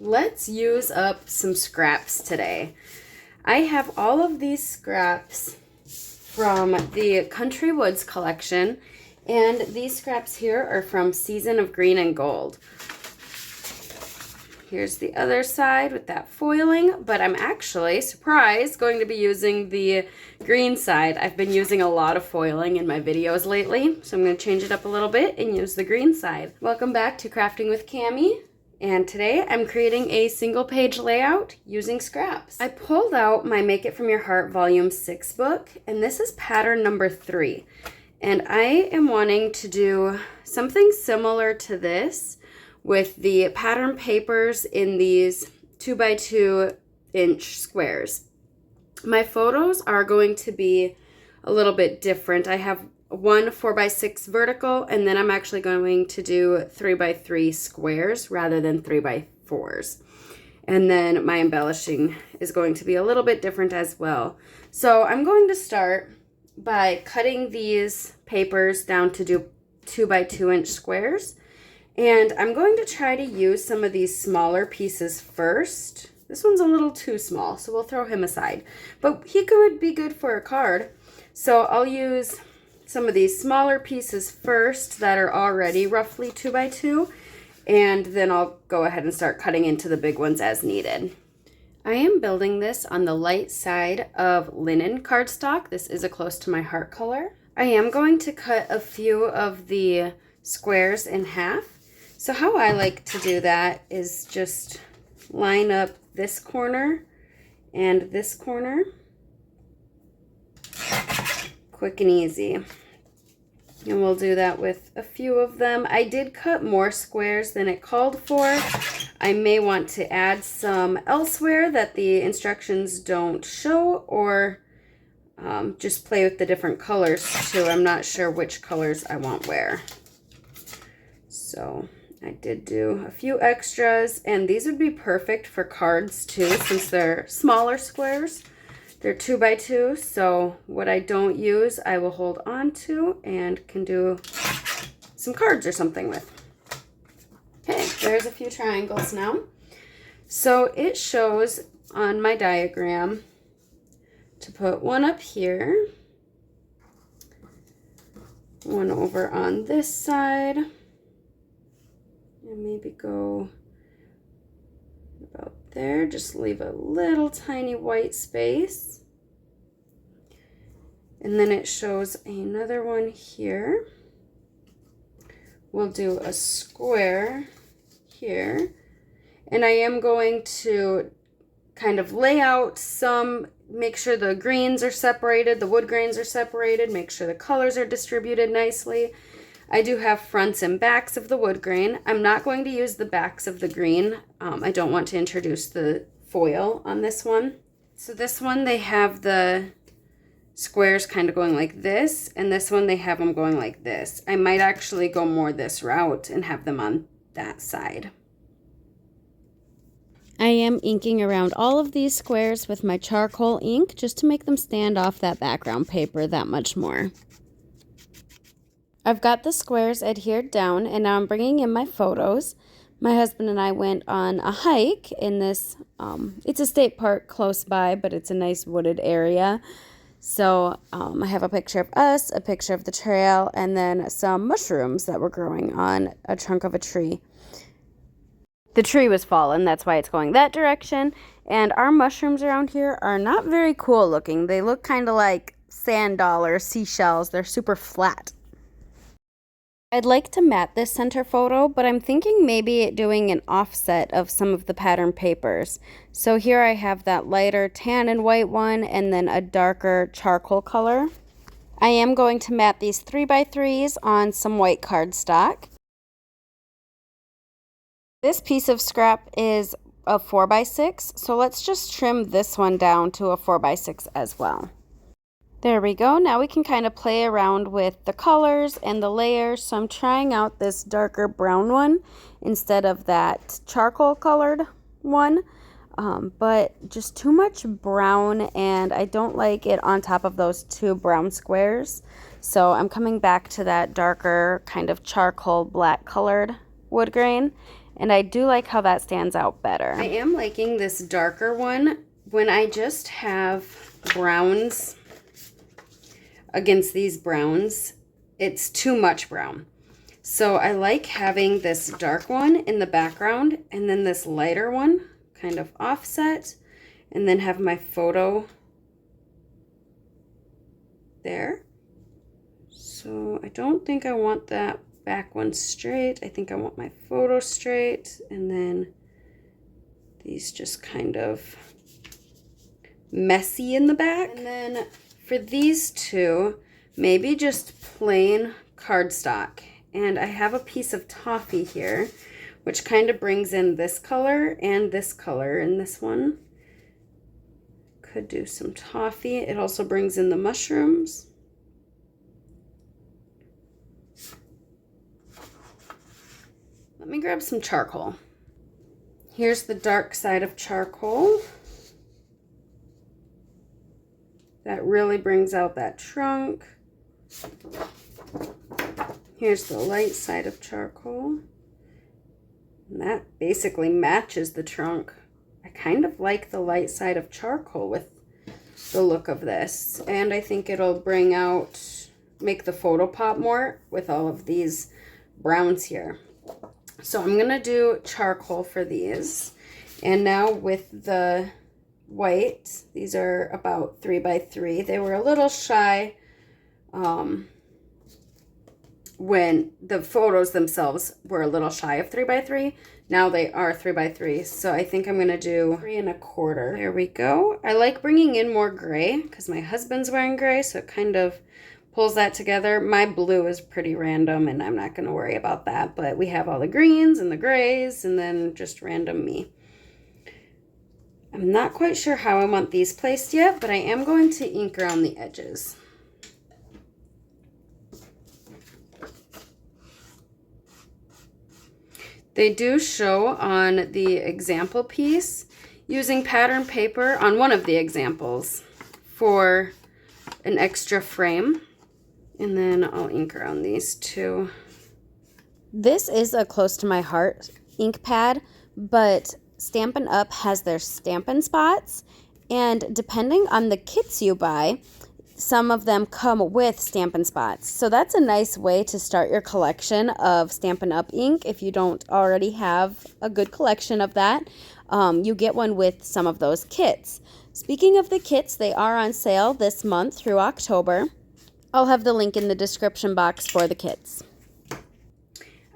Let's use up some scraps today. I have all of these scraps from the Country Woods collection, and these scraps here are from Season of Green and Gold. Here's the other side with that foiling, but I'm actually, surprise, going to be using the green side. I've been using a lot of foiling in my videos lately, so I'm going to change it up a little bit and use the green side. Welcome back to Crafting with Cami, and today I'm creating a single page layout using scraps. I pulled out my Make It From Your Heart Volume 6 book, and this is pattern number 3. And I am wanting to do something similar to this with the pattern papers in these 2x2 inch squares. My photos are going to be a little bit different. I have one 4x6 vertical, and then I'm actually going to do 3x3 squares rather than 3x4s. And then my embellishing is going to be a little bit different as well. So I'm going to start by cutting these papers down to do 2x2 inch squares. And I'm going to try to use some of these smaller pieces first. This one's a little too small, so we'll throw him aside. But he could be good for a card. So I'll use some of these smaller pieces first that are already roughly 2x2. And then I'll go ahead and start cutting into the big ones as needed. I am building this on the light side of linen cardstock. This is a Close to My Heart color. I am going to cut a few of the squares in half. So how I like to do that is just line up this corner and this corner. Quick and easy. And we'll do that with a few of them. I did cut more squares than it called for. I may want to add some elsewhere that the instructions don't show, or just play with the different colors too. I'm not sure which colors I want where. So I did do a few extras, and these would be perfect for cards too, since they're smaller squares. They're 2x2, so what I don't use, I will hold on to and can do some cards or something with. Okay, there's a few triangles now. So it shows on my diagram to put one up here, one over on this side, and maybe go about there. Just leave a little tiny white space. And then it shows another one here. We'll do a square here. And I am going to kind of lay out some, make sure the greens are separated, the wood grains are separated, make sure the colors are distributed nicely. I do have fronts and backs of the wood grain. I'm not going to use the backs of the green. I don't want to introduce the foil on this one. So this one, they have the squares kind of going like this, and this one they have them going like this. I might actually go more this route and have them on that side. I am inking around all of these squares with my charcoal ink just to make them stand off that background paper that much more. I've got the squares adhered down, and now I'm bringing in my photos. My husband and I went on a hike in this, it's a state park close by, but it's a nice wooded area. So I have a picture of us, a picture of the trail, and then some mushrooms that were growing on a trunk of a tree. The tree was fallen, that's why it's going that direction. And our mushrooms around here are not very cool looking. They look kind of like sand dollars, seashells. They're super flat. I'd like to mat this center photo, but I'm thinking maybe doing an offset of some of the pattern papers. So here I have that lighter tan and white one, and then a darker charcoal color. I am going to mat these 3x3s on some white cardstock. This piece of scrap is a 4x6, so let's just trim this one down to a 4x6 as well. There we go. Now we can kind of play around with the colors and the layers. So I'm trying out this darker brown one instead of that charcoal colored one. But just too much brown, and I don't like it on top of those two brown squares. So I'm coming back to that darker kind of charcoal black colored wood grain And I do like how that stands out better. I am liking this darker one when I just have browns against these browns. It's too much brown. So I like having this dark one in the background and then this lighter one kind of offset, and then have my photo there. So I don't think I want that back one straight. I think I want my photo straight, and then these just kind of messy in the back. And then for these two, maybe just plain cardstock. And I have a piece of toffee here, which kind of brings in this color and this color in this one. Could do some toffee. It also brings in the mushrooms. Let me grab some charcoal. Here's the dark side of charcoal. That really brings out that trunk. Here's the light side of charcoal. And that basically matches the trunk. I kind of like the light side of charcoal with the look of this. And I think it'll bring out, make the photo pop more with all of these browns here. So I'm gonna do charcoal for these. And now with the white, these are about 3 by 3. They were a little shy when the photos themselves were a little shy of 3 by 3. Now they are 3 by 3. So I think I'm gonna do 3 1/4. There we go. I like bringing in more gray because my husband's wearing gray, so it kind of pulls that together. My blue is pretty random and I'm not gonna worry about that, but we have all the greens and the grays and then just random me. I'm not quite sure how I want these placed yet, but I am going to ink around the edges. They do show on the example piece using pattern paper on one of the examples for an extra frame. And then I'll ink around these two. This is a close to my heart ink pad, but Stampin' Up! Has their Stampin' Spots, and depending on the kits you buy, some of them come with Stampin' Spots. So that's a nice way to start your collection of Stampin' Up! Ink if you don't already have a good collection of that. You get one with some of those kits. Speaking of the kits, they are on sale this month through October. I'll have the link in the description box for the kits.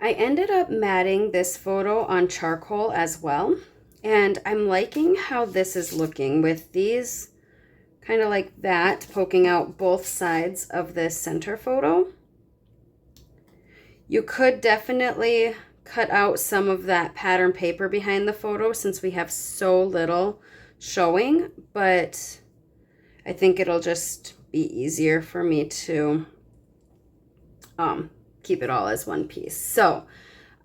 I ended up matting this photo on charcoal as well. And I'm liking how this is looking with these kind of like that poking out both sides of this center photo. You could definitely cut out some of that pattern paper behind the photo since we have so little showing, but I think it'll just be easier for me to keep it all as one piece. So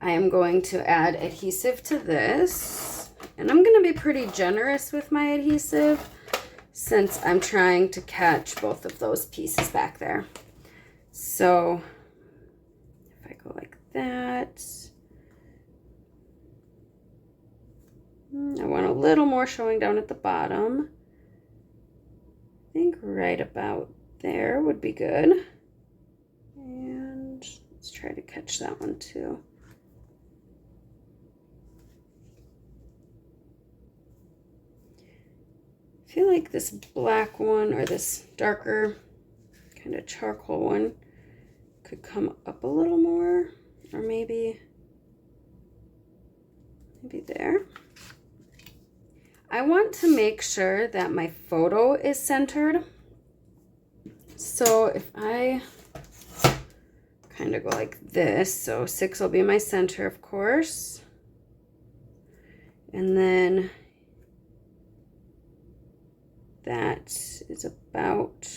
I am going to add adhesive to this, and I'm going to be pretty generous with my adhesive since I'm trying to catch both of those pieces back there. So if I go like that, I want a little more showing down at the bottom. I think right about there would be good. And let's try to catch that one too. I feel like this black one or this darker kind of charcoal one could come up a little more, or maybe there. I want to make sure that my photo is centered. So if I kind of go like this, so 6 will be my center, of course. And then that is about,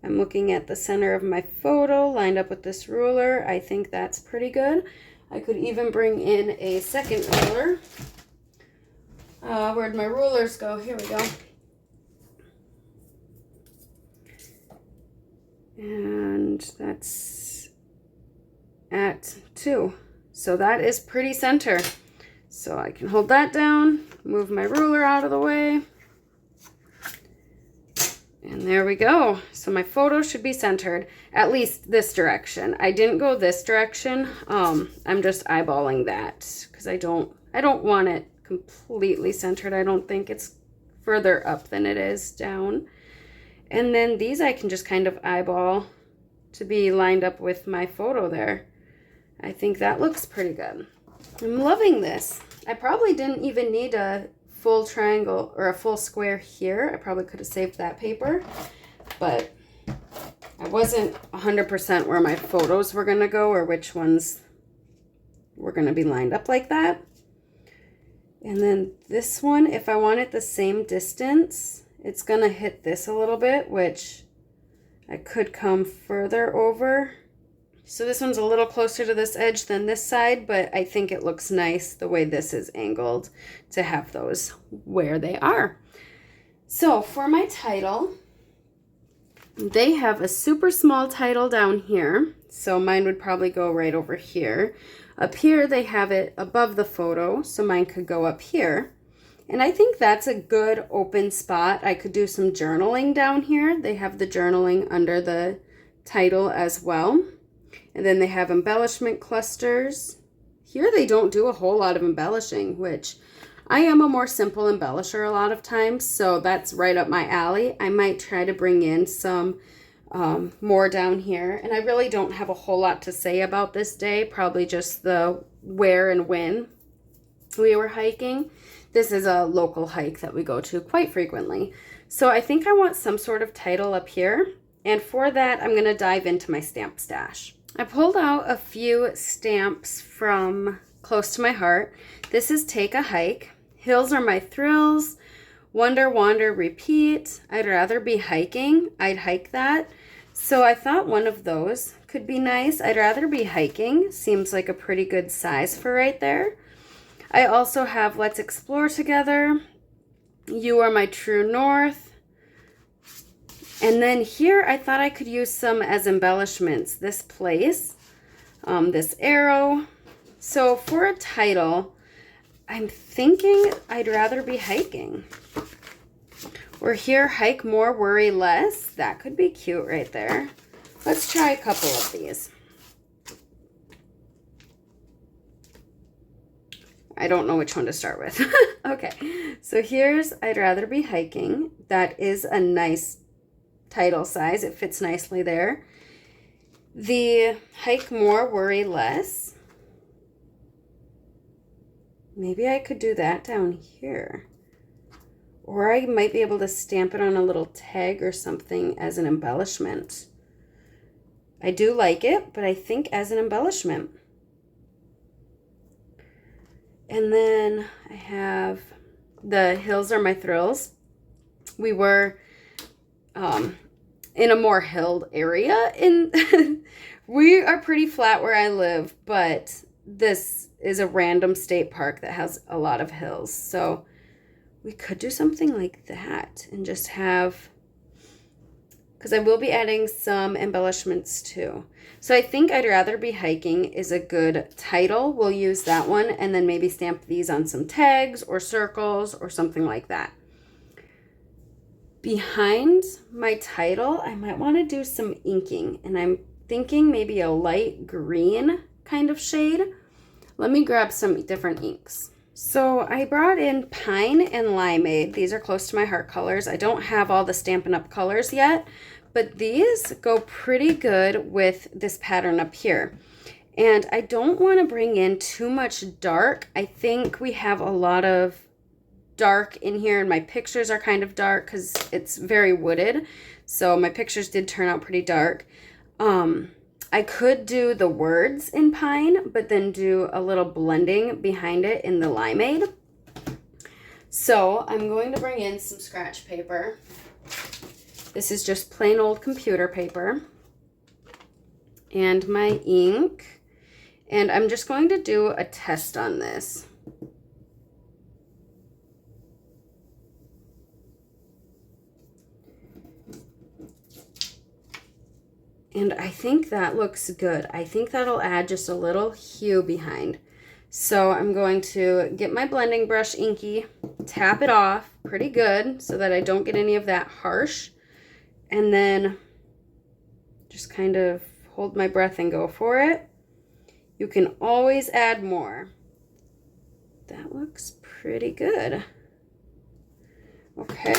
I'm looking at the center of my photo lined up with this ruler. I think that's pretty good. I could even bring in a second ruler. Where'd my rulers go? Here we go. And that's at 2. So that is pretty center. So I can hold that down, move my ruler out of the way. And there we go. So my photo should be centered, at least this direction. I didn't go this direction. I'm just eyeballing that because I don't want it completely centered. I don't think it's further up than it is down. And then these I can just kind of eyeball to be lined up with my photo there. I think that looks pretty good. I'm loving this. I probably didn't even need a full triangle or a full square here. I probably could have saved that paper, but I wasn't 100% where my photos were gonna go or which ones were gonna be lined up like that. And then this one, if I want it the same distance, it's gonna hit this a little bit, which I could come further over. So this one's a little closer to this edge than this side, but I think it looks nice the way this is angled to have those where they are. So for my title, they have a super small title down here. So mine would probably go right over here. Up here, they have it above the photo, so mine could go up here. And I think that's a good open spot. I could do some journaling down here. They have the journaling under the title as well. And then they have embellishment clusters. Here they don't do a whole lot of embellishing, which I am a more simple embellisher a lot of times, so that's right up my alley. I might try to bring in some more down here. And I really don't have a whole lot to say about this day, probably just the where and when we were hiking. This is a local hike that we go to quite frequently. So I think I want some sort of title up here. And for that, I'm going to dive into my stamp stash. I pulled out a few stamps from close to my heart. This is Take a Hike. Hills Are My Thrills. Wonder, Wander, Repeat. I'd Rather Be Hiking. I'd hike that. So I thought one of those could be nice. I'd Rather Be Hiking. Seems like a pretty good size for right there. I also have Let's Explore Together. You Are My True North. And then here, I thought I could use some as embellishments. This place, this arrow. So for a title, I'm thinking I'd rather be hiking. Or here, hike more, worry less. That could be cute right there. Let's try a couple of these. I don't know which one to start with. Okay, so here's I'd rather be hiking. That is a nice title size. It fits nicely there. The hike more, worry less. Maybe I could do that down here. Or I might be able to stamp it on a little tag or something as an embellishment. I do like it, but I think as an embellishment. And then I have the Hills Are My Thrills. We were in a more hilled area. We are pretty flat where I live, but this is a random state park that has a lot of hills. So we could do something like that and just have, because I will be adding some embellishments too. So I think I'd Rather Be Hiking is a good title. We'll use that one and then maybe stamp these on some tags or circles or something like that. Behind my title, I might want to do some inking, and I'm thinking maybe a light green kind of shade. Let me grab some different inks. So I brought in Pine and Limeade. These are close to my heart colors. I don't have all the Stampin' Up! Colors yet, but these go pretty good with this pattern up here. And I don't want to bring in too much dark. I think we have a lot of dark in here, and my pictures are kind of dark because it's very wooded. So my pictures did turn out pretty dark. I could do the words in Pine, but then do a little blending behind it in the Limeade. So I'm going to bring in some scratch paper. This is just plain old computer paper. And my ink. And I'm just going to do a test on this. And I think that looks good. I think that'll add just a little hue behind. So I'm going to get my blending brush inky, tap it off pretty good so that I don't get any of that harsh. And then just kind of hold my breath and go for it. You can always add more. That looks pretty good. Okay.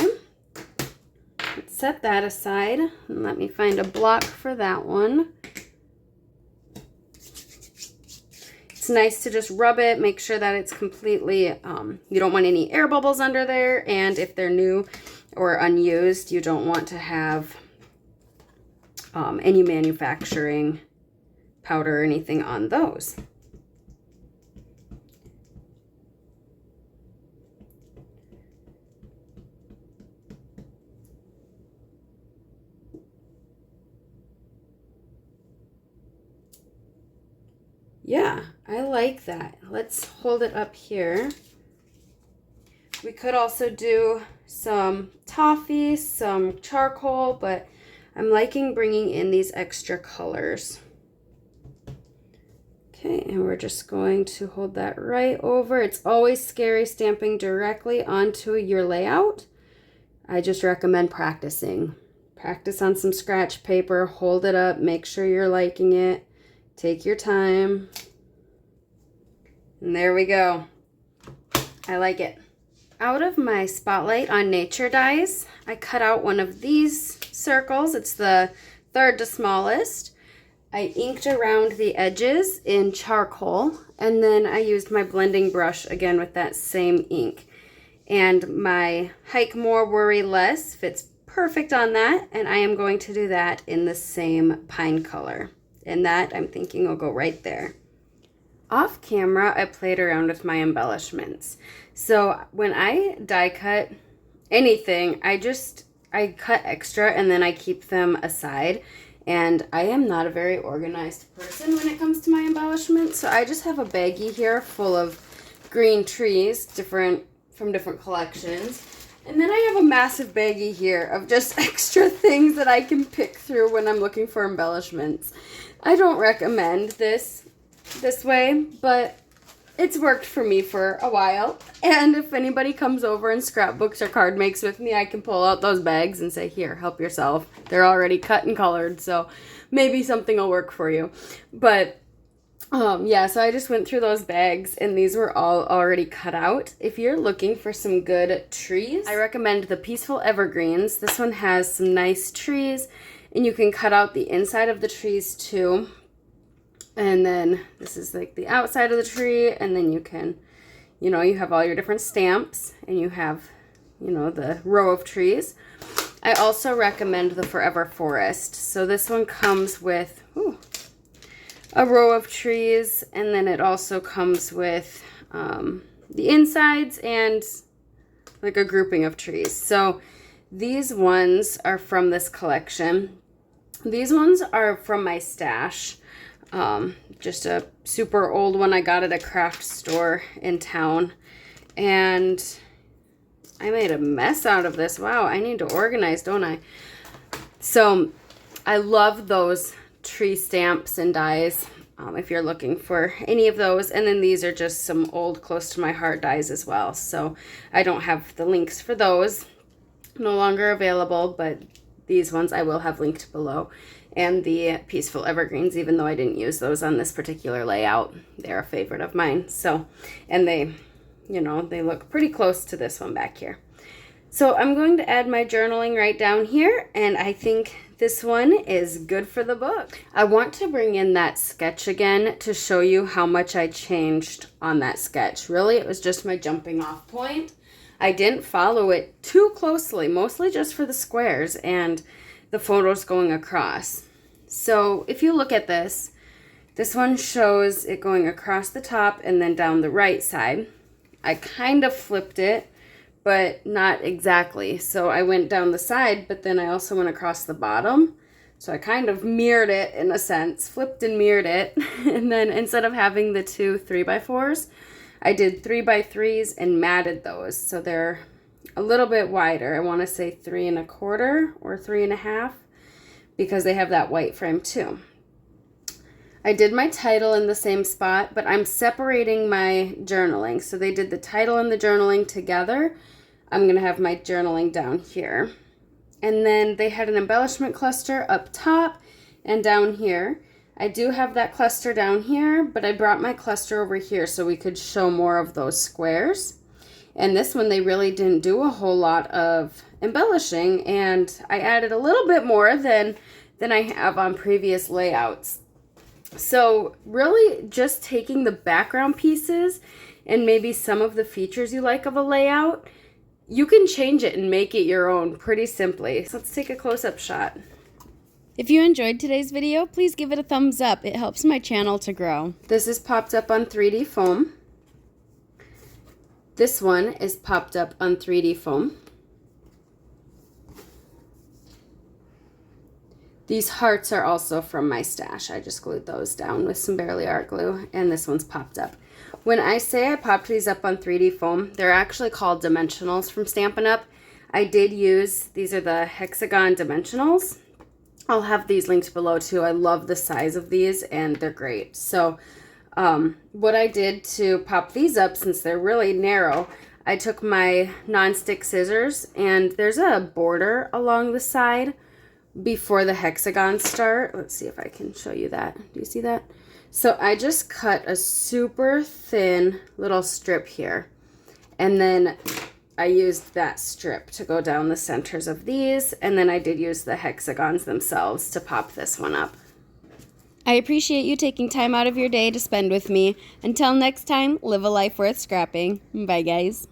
Let's set that aside and let me find a block for that one. It's nice to just rub it, make sure that it's completely, you don't want any air bubbles under there, and if they're new or unused, you don't want to have any manufacturing powder or anything on those. Yeah, I like that. Let's hold it up here. We could also do some toffee, some charcoal, but I'm liking bringing in these extra colors. Okay, and we're just going to hold that right over. It's always scary stamping directly onto your layout. I just recommend practicing. Practice on some scratch paper, hold it up, make sure you're liking it. Take your time. And there we go. I like it. Out of my Spotlight on Nature dies, I cut out one of these circles. It's the third to smallest. I inked around the edges in charcoal, and then I used my blending brush again with that same ink. And my Hike More, Worry Less fits perfect on that, and I am going to do that in the same pine color. And that, I'm thinking, will go right there. Off camera, I played around with my embellishments. So when I die cut anything, I cut extra and then I keep them aside. And I am not a very organized person when it comes to my embellishments. So I just have a baggie here full of green trees, from different collections. And then I have a massive baggie here of just extra things that I can pick through when I'm looking for embellishments. I don't recommend this way, but it's worked for me for a while. And if anybody comes over and scrapbooks or card makes with me, I can pull out those bags and say, here, help yourself. They're already cut and colored, so maybe something will work for you. But yeah, so I just went through those bags, and these were all already cut out. If you're looking for some good trees, I recommend the Peaceful Evergreens. This one has some nice trees, and you can cut out the inside of the trees too. And then this is like the outside of the tree, and then you can, you have all your different stamps, and you have, the row of trees. I also recommend the Forever Forest. So this one comes with a row of trees, and then it also comes with the insides and like a grouping of trees. So these ones are from this collection. These ones are from my stash. Just a super old one I got at a craft store in town. And I made a mess out of this. Wow, I need to organize, don't I? So I love those tree stamps and dies, if you're looking for any of those. And then these are just some old close to my heart dies as well. So I don't have the links for those. No longer available, but these ones I will have linked below. And the Peaceful Evergreens, even though I didn't use those on this particular layout, they're a favorite of mine. So, and they, they look pretty close to this one back here. So I'm going to add my journaling right down here, and I think this one is good for the book. I want to bring in that sketch again to show you how much I changed on that sketch. Really, it was just my jumping off point. I didn't follow it too closely, mostly just for the squares and the photos going across. So if you look at this one shows it going across the top and then down the right side. I kind of flipped it, but not exactly. So I went down the side, but then I also went across the bottom. So I kind of mirrored it in a sense, flipped and mirrored it. And then instead of having the two 3x4s, I did 3x3s and matted those. So they're a little bit wider. I want to say 3 1/4 or 3 1/2. because they have that white frame too. I did my title in the same spot, but I'm separating my journaling. So they did the title and the journaling together. I'm going to have my journaling down here. And then they had an embellishment cluster up top and down here. I do have that cluster down here, but I brought my cluster over here so we could show more of those squares. And this one, they really didn't do a whole lot of embellishing, and I added a little bit more than I have on previous layouts. So really just taking the background pieces and maybe some of the features you like of a layout, you can change it and make it your own pretty simply. So let's take a close-up shot. If you enjoyed today's video, please give it a thumbs up. It helps my channel to grow. This is popped up on 3D foam. This one is popped up on 3D foam. These hearts are also from my stash. I just glued those down with some Barely Art glue, and this one's popped up. When I say I popped these up on 3D foam, they're actually called dimensionals from Stampin' Up. I did use, these are the hexagon dimensionals. I'll have these linked below too. I love the size of these, and they're great. So what I did to pop these up, since they're really narrow, I took my non-stick scissors, and there's a border along the side before the hexagons start. Let's see if I can show you that. Do you see that? So I just cut a super thin little strip here, and then I used that strip to go down the centers of these, and then I did use the hexagons themselves to pop this one up. I appreciate you taking time out of your day to spend with me. Until next time, live a life worth scrapping. Bye, guys.